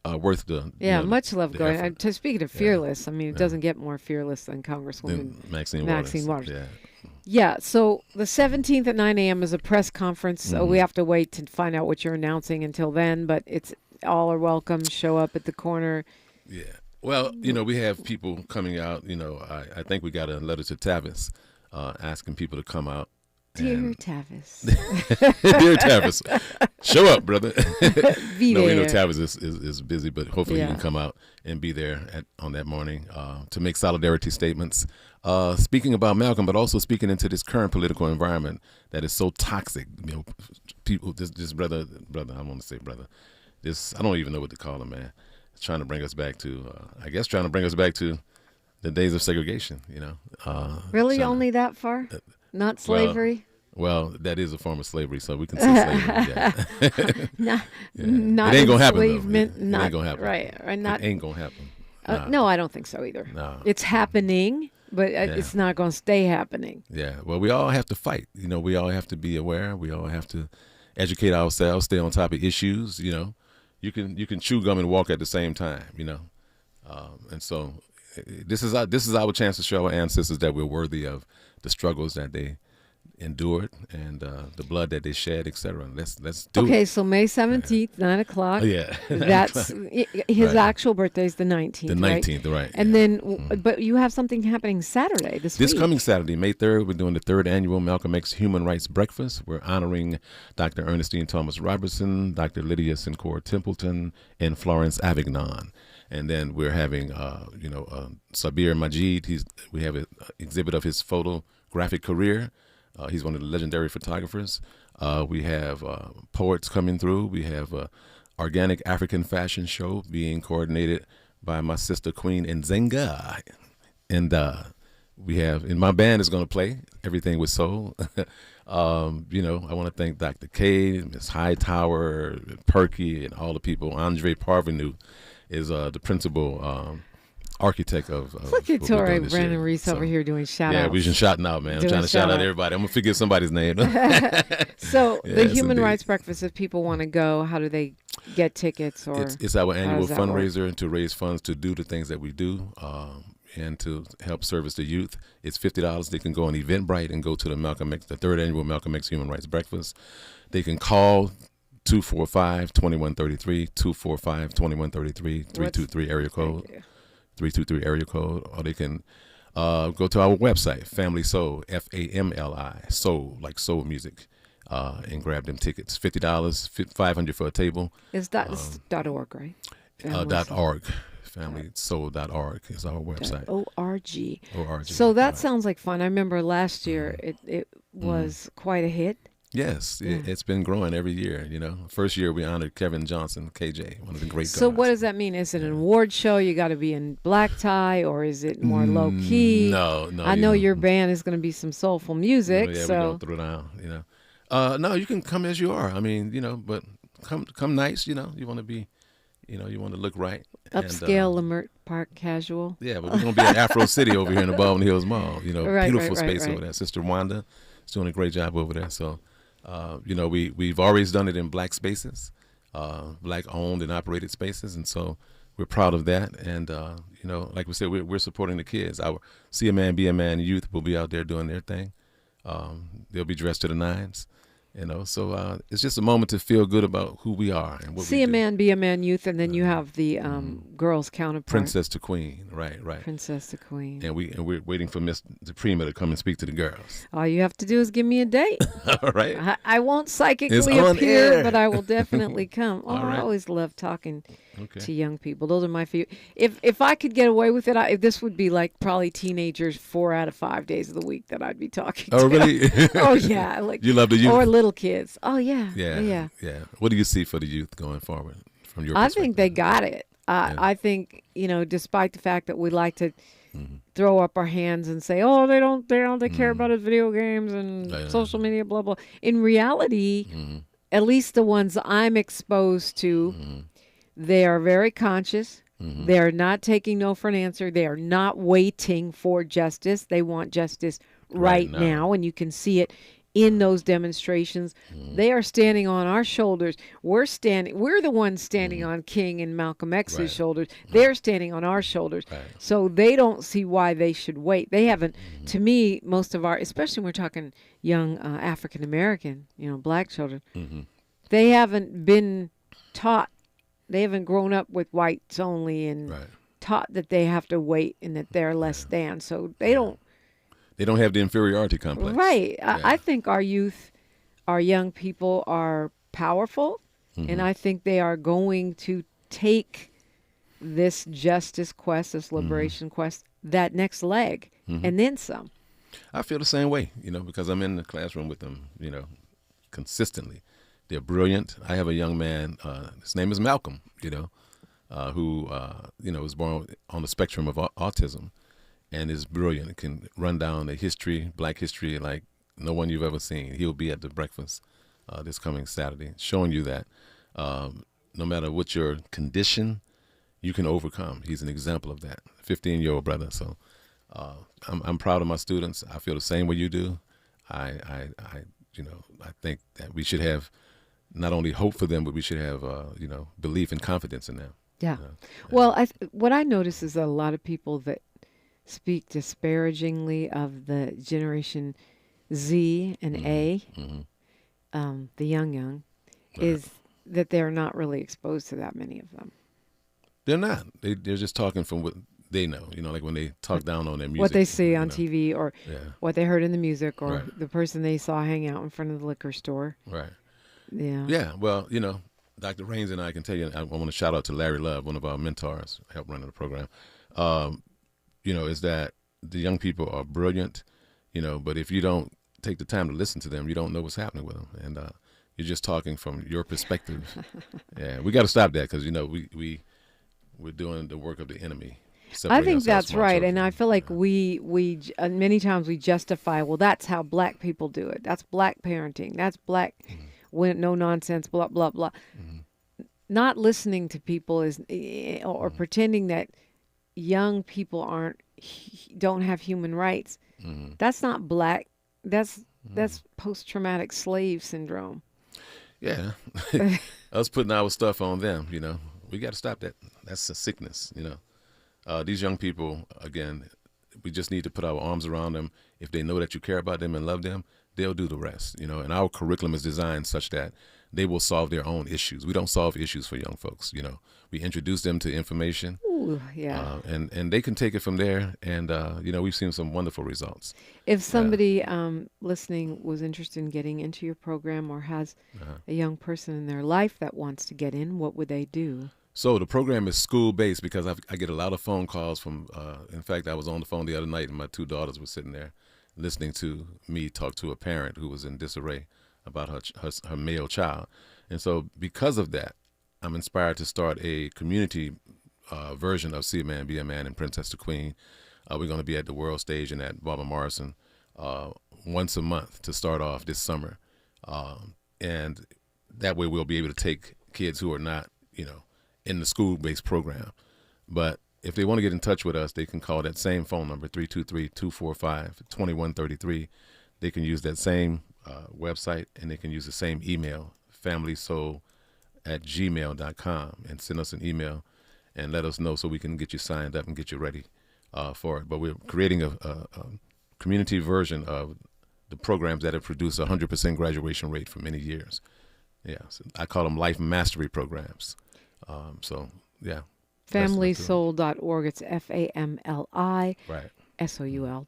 the much love going. effort. Speaking of fearless, I mean, it doesn't get more fearless than Congresswoman Maxine Waters. Yeah. Yeah, so the 17th at 9 a.m. is a press conference. So we have to wait to find out what you're announcing until then, but it's all are welcome. Show up at the corner. Yeah. Well, we have people coming out. I think we got a letter to Tavis asking people to come out. Dear Tavis. Dear Tavis, show up, brother. Be no, there. we know Tavis is busy, but hopefully you Yeah. can come out and be there on that morning to make solidarity statements. Speaking about Malcolm, but also speaking into this current political environment that is so toxic. People, this brother, I want to say brother. This, I don't even know what to call him, man. It's trying to bring us back to, the days of segregation, Really? Only that far? Not slavery? Well, that is a form of slavery, so we can say slavery. Yeah. Not it ain't gonna happen. enslavement, Though. It ain't gonna happen. Right. It ain't gonna happen. No, I don't think so either. No. It's happening, but it's not going to stay happening. Yeah. Well, we all have to fight. We all have to be aware. We all have to educate ourselves, stay on top of issues. You can chew gum and walk at the same time. And so this is our chance to show our ancestors that we're worthy of the struggles that they endured and the blood that they shed, etc. Let's do it. Okay, so May 17th, 9 o'clock. Oh, yeah. That's his actual birthday is the 19th. The 19th, right. And then, but you have something happening Saturday this week. This coming Saturday, May 3rd, we're doing the 3rd annual Malcolm X Human Rights Breakfast. We're honoring Dr. Ernestine Thomas Robertson, Dr. Lydia Sinclair Templeton, and Florence Avignon. And then we're having, Sabir Majid. We have an exhibit of his photographic career. He's one of the legendary photographers. We have poets coming through. We have an organic African fashion show being coordinated by my sister Queen Nzenga. And my band is going to play Everything with Soul. I want to thank Dr. K, Ms. Hightower, Perky, and all the people. Andre Parvenu is the principal architect of look at Torri, Brannon Reese over here doing shout outs. Yeah, we've been shouting out, man. I'm trying to shout out everybody. I'm going to forget somebody's name. So the Human Rights Breakfast, if people want to go, how do they get tickets? Or it's our annual fundraiser work? To raise funds to do the things that we do and to help service the youth. It's $50. They can go on Eventbrite and go to the 3rd annual Malcolm X Human Rights Breakfast. They can call 245-2133, 245-2133, 323 area code. 323 area code, or they can go to our website, Family Soul, FAMLI, Soul, like soul music, and grab them tickets. $50, $500 for a table. It's .org, right? .org. FamilySoul.org is our website. .org. So that sounds like fun. I remember last year it was quite a hit. Yes, it's been growing every year. First year we honored Kevin Johnson, KJ, one of the great guys. So what does that mean? Is it an award show? You got to be in black tie, or is it more low key? No. I know your band is going to be some soulful music. Yeah, so we're going to throw down. No, you can come as you are. I mean, but come nice. You want to be You want to look right. Upscale, Lamert Park casual. Yeah, but we're going to be at Afro City over here in the Baldwin Hills Mall. Beautiful space right. over there. Sister Wanda is doing a great job over there. So, we've always done it in black spaces, black owned and operated spaces. And so we're proud of that. And, like we said, we're supporting the kids. Our See a Man, Be a Man youth will be out there doing their thing. They'll be dressed to the nines. So it's just a moment to feel good about who we are and what See we a do. Man, Be a Man youth, and then you have the girls' counterpart. Princess to Queen, right. Princess to Queen. And we're waiting for Miss DiPrima to come and speak to the girls. All you have to do is give me a date. All right. I won't psychically It's on appear, air. but I will definitely come. All right. I always love talking to young people. Those are my favorite. If I could get away with it, this would be like probably teenagers 4 out of 5 days of the week that I'd be talking to. Oh, really? Oh, yeah. Like, you love the youth? Or little kids. Oh, yeah. Yeah. What do you see for the youth going forward from your I perspective? think they got it. I think, despite the fact that we like to throw up our hands and say, oh, they care about his video games and social media, blah, blah. In reality, at least the ones I'm exposed to, they are very conscious. They are not taking no for an answer. They are not waiting for justice. They want justice right now, and you can see it in those demonstrations. They are standing on our shoulders. We're the ones standing on King and Malcolm X's shoulders. They're standing on our shoulders. So they don't see why they should wait. They haven't, to me, most of our, especially when we're talking young African American, black children, they haven't been taught. They haven't grown up with whites only and taught that they have to wait and that they're less than. So they don't. They don't have the inferiority complex. Right. I think our youth, our young people are powerful, and I think they are going to take this justice quest, this liberation quest, that next leg, and then some. I feel the same way, because I'm in the classroom with them, consistently. They're brilliant. I have a young man, his name is Malcolm, who, was born on the spectrum of autism. And is brilliant. Can run down the history, black history, like no one you've ever seen. He'll be at the breakfast this coming Saturday, showing you that no matter what your condition, you can overcome. He's an example of that. 15-year-old brother. So I'm proud of my students. I feel the same way you do. I think that we should have not only hope for them, but we should have belief and confidence in them. Yeah. Well, what I notice is that a lot of people that speak disparagingly of the Generation Z and A, the young, is that they're not really exposed to that many of them. They're not. They're just talking from what they know. Like when they talk down on their music. What they see on TV or what they heard in the music or the person they saw hang out in front of the liquor store. Right. Yeah. Yeah. Well, Dr. Raines and I can tell you, I want to shout out to Larry Love, one of our mentors, helped running the program. Is that the young people are brilliant, but if you don't take the time to listen to them, you don't know what's happening with them. And you're just talking from your perspective. Yeah, we got to stop that because, we're doing the work of the enemy. I think that's right. Children. And I feel like we many times we justify, well, that's how black people do it. That's black parenting. That's black, no nonsense, blah, blah, blah. Not listening to people is, or pretending that young people don't have human rights. That's not black. That's post-traumatic slave syndrome. Yeah. Us putting our stuff on them, we got to stop that. That's a sickness, These young people, again, we just need to put our arms around them. If they know that you care about them and love them, they'll do the rest, and our curriculum is designed such that they will solve their own issues. We don't solve issues for young folks, We introduce them to information. Ooh, yeah. And they can take it from there. And, we've seen some wonderful results. If somebody listening was interested in getting into your program or has a young person in their life that wants to get in, what would they do? So the program is school-based because I get a lot of phone calls from, in fact, I was on the phone the other night and my 2 daughters were sitting there listening to me talk to a parent who was in disarray about her male child. And so because of that, I'm inspired to start a community version of See a Man, Be a Man and Princess to Queen. We're going to be at the world stage and at Barbara Morrison once a month to start off this summer. And that way we'll be able to take kids who are not, in the school-based program. But if they want to get in touch with us, they can call that same phone number, 323-245-2133. They can use that same website, and they can use the same email, familysoul@gmail.com, and send us an email and let us know so we can get you signed up and get you ready for it. But we're creating a community version of the programs that have produced 100% graduation rate for many years. Yeah, so I call them life mastery programs. So, yeah. FamilySoul.org. It's FAMLI. Right. SOUL.org.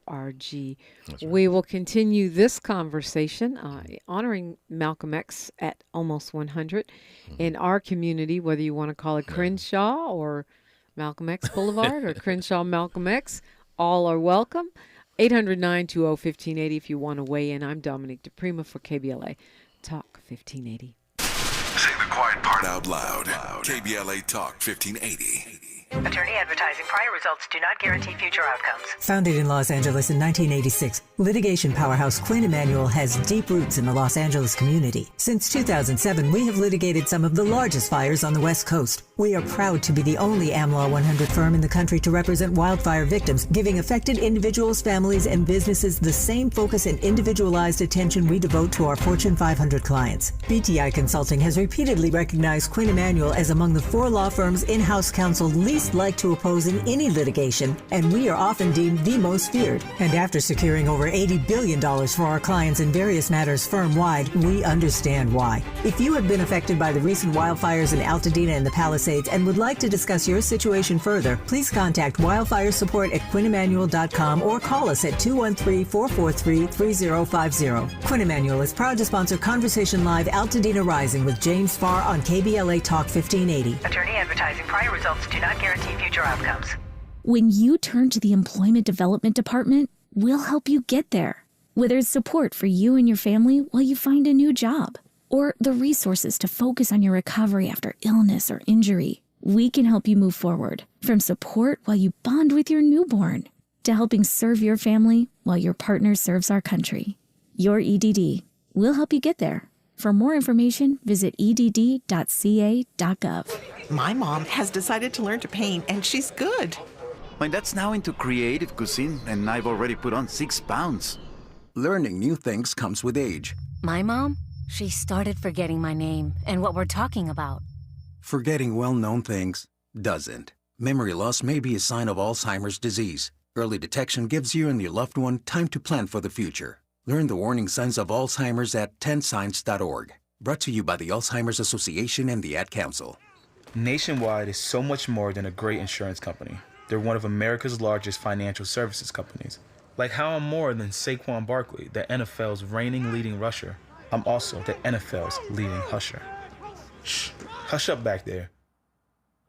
Right. We will continue this conversation honoring Malcolm X at almost 100 in our community, whether you want to call it Crenshaw or Malcolm X Boulevard or Crenshaw Malcolm X. All are welcome. 800-920-1580 if you want to weigh in. I'm Dominique DiPrima for KBLA Talk 1580. Say the quiet part out loud. KBLA Talk 1580. Attorney advertising. Prior results do not guarantee future outcomes. Founded in Los Angeles in 1986, litigation powerhouse Quinn Emanuel has deep roots in the Los Angeles community. Since 2007, we have litigated some of the largest fires on the West Coast. We are proud to be the only AmLaw 100 firm in the country to represent wildfire victims, giving affected individuals, families, and businesses the same focus and individualized attention we devote to our Fortune 500 clients. BTI Consulting has repeatedly recognized Quinn Emanuel as among the 4 law firms in-house counsel least like to oppose in any litigation, and we are often deemed the most feared. And after securing over $80 billion for our clients in various matters firm-wide, we understand why. If you have been affected by the recent wildfires in Altadena and the Palisades and would like to discuss your situation further, please contact wildfire support at QuinnEmanuel.com or call us at 213-443-3050. Quinn Emanuel is proud to sponsor Conversation Live Altadena Rising with James Farr on KBLA Talk 1580. Attorney advertising. Prior results do not guarantee future outcomes. When you turn to the Employment Development Department, we'll help you get there. Whether it's support for you and your family while you find a new job, or the resources to focus on your recovery after illness or injury, we can help you move forward. From support while you bond with your newborn, to helping serve your family while your partner serves our country. Your EDD. We'll help you get there. For more information, visit edd.ca.gov. My mom has decided to learn to paint, and she's good. My dad's now into creative cuisine, and I've already put on 6 pounds. Learning new things comes with age. My mom, she started forgetting my name and what we're talking about. Forgetting well-known things doesn't. Memory loss may be a sign of Alzheimer's disease. Early detection gives you and your loved one time to plan for the future. Learn the warning signs of Alzheimer's at 10signs.org. Brought to you by the Alzheimer's Association and the Ad Council. Nationwide is so much more than a great insurance company. They're one of America's largest financial services companies. Like how I'm more than Saquon Barkley, the NFL's reigning leading rusher, I'm also the NFL's leading husher. Shh, hush up back there.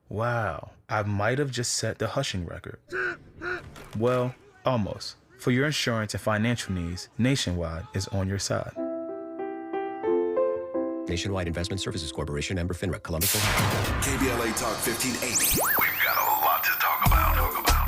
Wow, I might have just set the hushing record. Well, almost. For your insurance and financial needs, Nationwide is on your side. Nationwide Investment Services Corporation, member FINRA, Columbus, Ohio. KBLA Talk 1580. We've got a lot to talk about.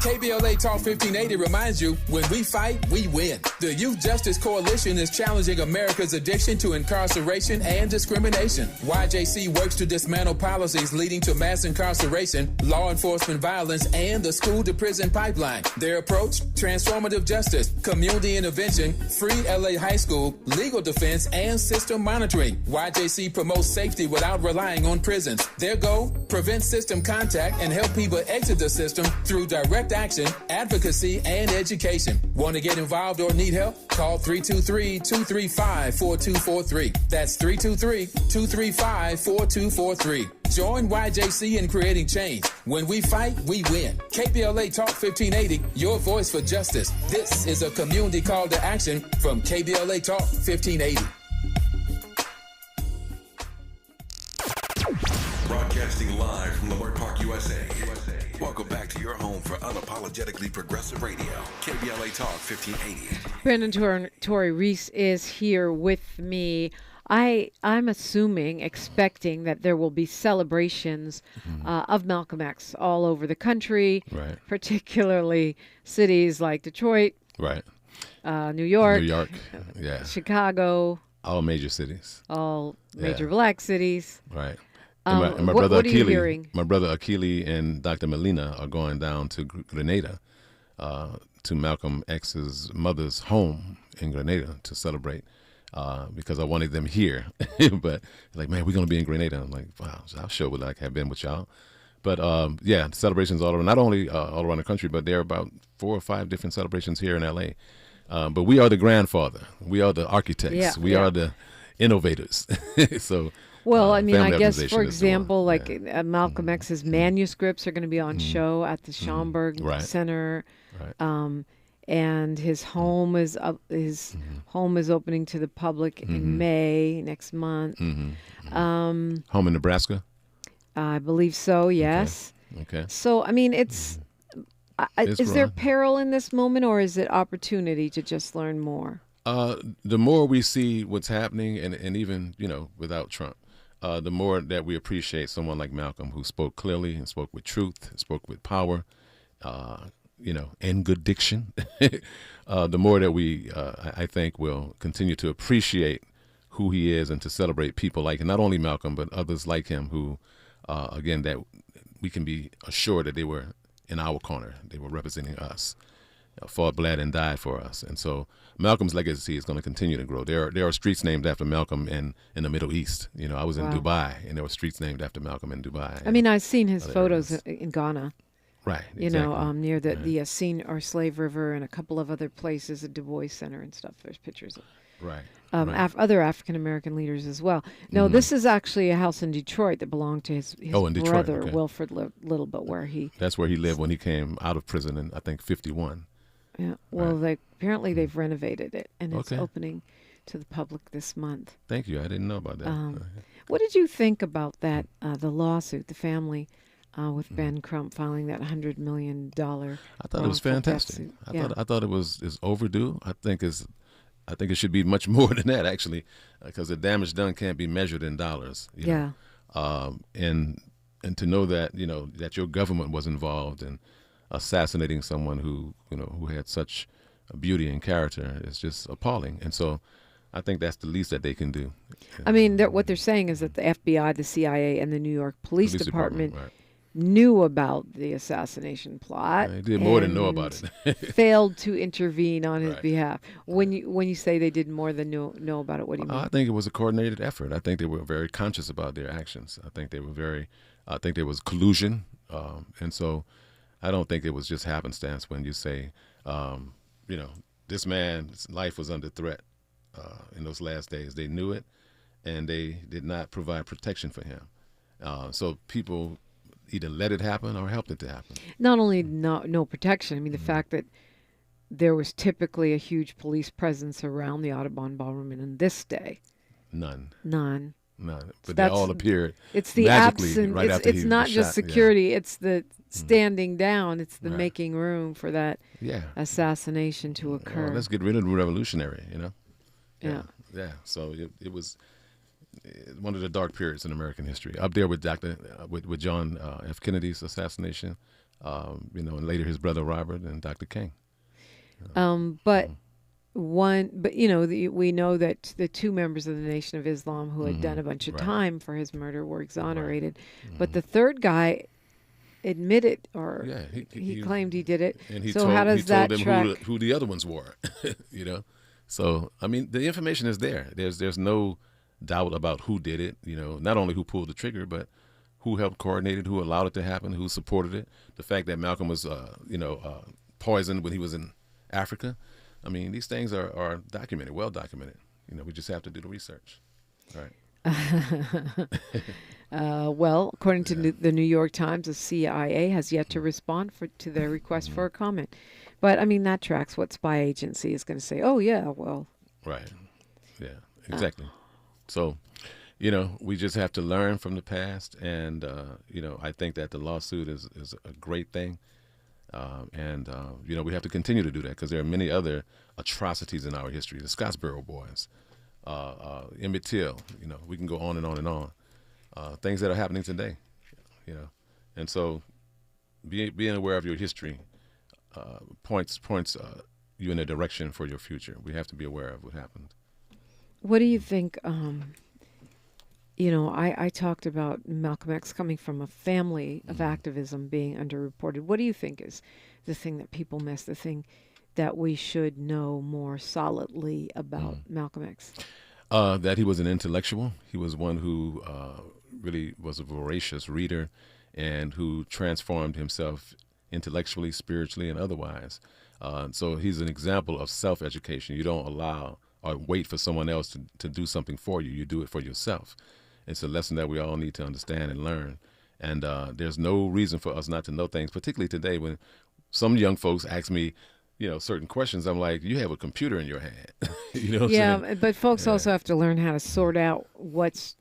KBLA Talk 1580 reminds you, when we fight, we win. The Youth Justice Coalition is challenging America's addiction to incarceration and discrimination. YJC works to dismantle policies leading to mass incarceration, law enforcement violence, and the school-to-prison pipeline. Their approach? Transformative justice, community intervention, free LA high school, legal defense, and system monitoring. YJC promotes safety without relying on prisons. Their goal? Prevent system contact and help people exit the system through direct action, advocacy, and education. Want to get involved or need help? Call 323-235-4243. That's 323-235-4243. Join YJC in creating change. When we fight, we win. KBLA Talk 1580, your voice for justice. This is a community call to action from KBLA Talk 1580. Broadcasting live from Leimert Park, USA. Welcome back to your home for unapologetically progressive radio. KBLA Talk 1580. Brannon Torri Reese is here with me. I'm expecting that there will be celebrations of Malcolm X all over the country, right, particularly cities like Detroit, right, New York, yeah, Chicago, all major cities, all major black cities. Right. And my what brother are you Akili, hearing? my brother Akili and Dr. Melina are going down to Grenada, to Malcolm X's mother's home in Grenada to celebrate, because I wanted them here. But like, man, we're gonna be in Grenada. I'm like, wow, I sure would like have been with y'all. But yeah, celebrations all around, not only all around the country, but there are about 4 or 5 different celebrations here in LA. But we are the grandfather. We are the architects. We are the innovators. So. Well, I mean, I guess, organization for is the example, like Malcolm X's manuscripts are going to be on show at the Schomburg Center, and his home is home is opening to the public in May next month. Home in Nebraska, I believe so. Yes. Okay. So I mean, is there peril in this moment, or is it opportunity to just learn more? The more we see what's happening, and even without Trump. The more that we appreciate someone like Malcolm, who spoke clearly and spoke with truth, spoke with power, and good diction, the more that we, I think, will continue to appreciate who he is and to celebrate people like him, not only Malcolm, but others like him who, again, that we can be assured that they were in our corner. They were representing us, fought, bled, and died for us. And so Malcolm's legacy is going to continue to grow. There are streets named after Malcolm in the Middle East. I was in Dubai, and there were streets named after Malcolm in Dubai. I mean, I've seen his photos in Ghana. Right. Exactly. Near the Scene or Slave River and a couple of other places, the Du Bois Center and stuff. There's pictures of other African American leaders as well. No, this is actually a house in Detroit that belonged to his brother, Wilfred Little, but that's where he lived when he came out of prison in, I think, 1951. Yeah. Well, apparently they've renovated it, and it's opening to the public this month. Thank you. I didn't know about that. What did you think about that? The lawsuit, the family with Ben Crump filing that $100 million. I thought it was fantastic. I thought it was overdue. I think it should be much more than that, actually, because the damage done can't be measured in dollars. You know? And to know that that your government was involved in assassinating someone who had such beauty and character is just appalling. And so I think that's the least that they can do. I mean, what they're saying is that the FBI, the CIA, and the New York Police Department knew about the assassination plot. They did more than know about it. Failed to intervene on his behalf. When you say they did more than know about it, what do you mean? I think it was a coordinated effort. I think they were very conscious about their actions. I think there was collusion, and so I don't think it was just happenstance when you say, this man's life was under threat in those last days. They knew it, and they did not provide protection for him. So people either let it happen or helped it to happen. Not only no protection, I mean, the fact that there was typically a huge police presence around the Audubon Ballroom, and in this day, none. But they all appeared. It's the absence. It's not just security. It's the standing down. It's the making room for that assassination to occur. Well, let's get rid of the revolutionary. Yeah. So it was one of the dark periods in American history, up there with with John F. Kennedy's assassination, and later his brother Robert and Dr. King. We know that the 2 members of the Nation of Islam who had done a bunch of time for his murder were exonerated, but the third guy admitted, or he claimed he did it. And he how does that told track? them who the other ones were, So I mean, the information is there. There's no doubt about who did it. Not only who pulled the trigger, but who helped coordinate it, who allowed it to happen, who supported it. The fact that Malcolm was, poisoned when he was in Africa. I mean, these things are documented, well documented. We just have to do the research. All right. Well, according to the New York Times, the CIA has yet to respond to their request for a comment. But, I mean, that tracks what spy agency is going to say. Oh, yeah, well. Right. Yeah, exactly. So, we just have to learn from the past. And, I think that the lawsuit is a great thing. We have to continue to do that because there are many other atrocities in our history. The Scottsboro Boys, Emmett Till, we can go on and on and on. Things that are happening today, And so being aware of your history points you in a direction for your future. We have to be aware of what happened. What do you think, you know, I talked about Malcolm X coming from a family of activism being underreported. What do you think is the thing that people miss, the thing that we should know more solidly about Malcolm X? That he was an intellectual. He was one who really was a voracious reader and who transformed himself intellectually, spiritually, and otherwise. So he's an example of self-education. You don't allow or wait for someone else to do something for you. You do it for yourself. It's a lesson that we all need to understand and learn. And there's no reason for us not to know things, particularly today when some young folks ask me, you know, certain questions. I'm like, you have a computer in your hand. You know what I'm saying? But folks also have to learn how to sort out what's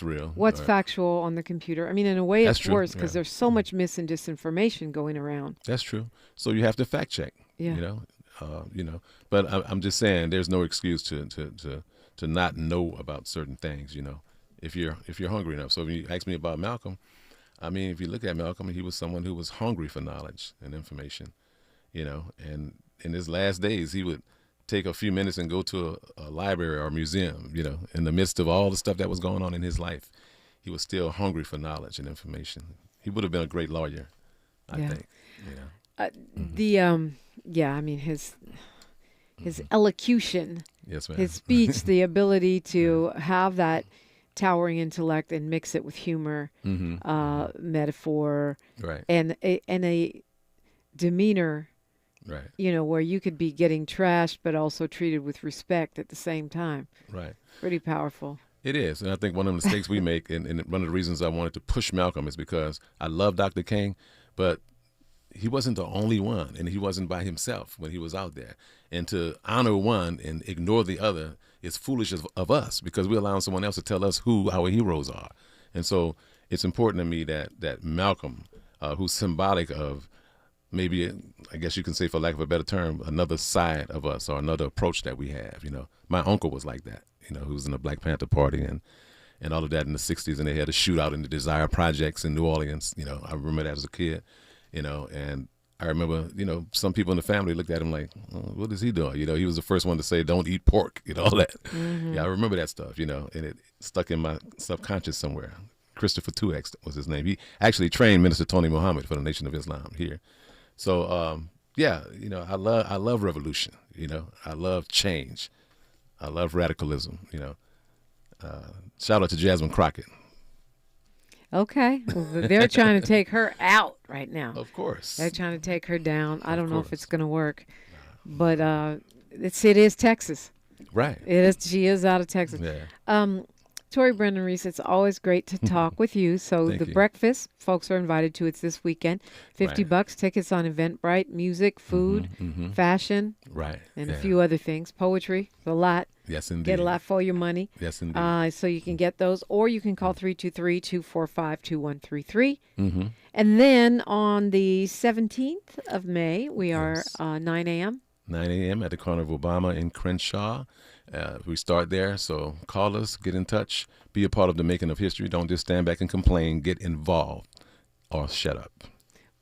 real, what's factual on the computer. I mean, in a way, That's it's true, worse because there's so much mis and disinformation going around. That's true. So you have to fact check. Yeah. You know. But I'm just saying, there's no excuse to not know about certain things. You know, if you're hungry enough. So when you ask me about Malcolm, I mean, if you look at Malcolm, he was someone who was hungry for knowledge and information. You know, and in his last days, he would take a few minutes and go to a library or a museum, you know, in the midst of all the stuff that was going on in his life. He was still hungry for knowledge and information. He would have been a great lawyer, I think. You know? I mean, his elocution, yes, ma'am. his speech, the ability to have that towering intellect and mix it with humor, metaphor, right, and a demeanor, right, you know, where you could be getting trashed but also treated with respect at the same time. Right. Pretty powerful. It is. And I think one of the mistakes we make, and one of the reasons I wanted to push Malcolm is because I love Dr. King, but he wasn't the only one, and he wasn't by himself when he was out there. And to honor one and ignore the other is foolish of us, because we're allowing someone else to tell us who our heroes are. And so it's important to me that Malcolm, who's symbolic of maybe, I guess you can say, for lack of a better term, another side of us or another approach that we have. You know, my uncle was like that, you know, who was in the Black Panther Party and all of that in the 60s, and they had a shootout in the Desire Projects in New Orleans. You know, I remember that as a kid, you know, and I remember, you know, some people in the family looked at him like, oh, what is he doing? You know, he was the first one to say, don't eat pork, you know, all that. Yeah, I remember that stuff, you know, and it stuck in my subconscious somewhere. Christopher 2X was his name. He actually trained Minister Tony Muhammad for the Nation of Islam here. So, yeah, you know, I love revolution, you know, I love change. I love radicalism, you know. Shout out to Jasmine Crockett. Okay. Well, they're trying to take her out right now. Of course. They're trying to take her down. I don't know if it's going to work, but it is Texas. Right. It is. She is out of Texas. Yeah. Torri Reese, it's always great to talk with you. So Thank the you. breakfast, folks are invited to. It's this weekend. $50 tickets on Eventbrite, music, food, fashion, right, and a few other things. Poetry, a lot. Yes, indeed. Get a lot for your money. Yes, indeed. So you can get those, or you can call 323-245-2133. And then on the 17th of May, we are 9 a.m. 9 a.m. at the Corner of Obama in Crenshaw. We start there, so call us, get in touch, be a part of the making of history. Don't just stand back and complain. Get involved or shut up.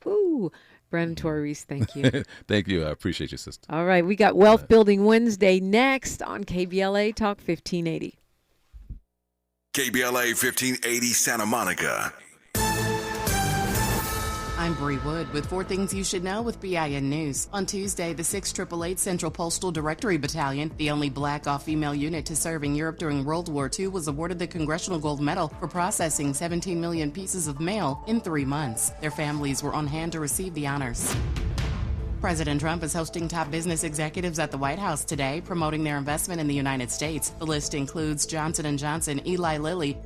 Ooh, Brannon, Torre-Reese, thank you. Thank you. I appreciate you, sister. All right, we got Wealth Building Wednesday next on KBLA Talk 1580. KBLA 1580 Santa Monica. I'm Bree Wood with 4 things you should know with BIN News. On Tuesday, the 688 Central Postal Directory Battalion, the only black all-female unit to serve in Europe during World War II, was awarded the Congressional Gold Medal for processing 17 million pieces of mail in 3 months. Their families were on hand to receive the honors. President Trump is hosting top business executives at the White House today, promoting their investment in the United States. The list includes Johnson & Johnson, Eli Lilly,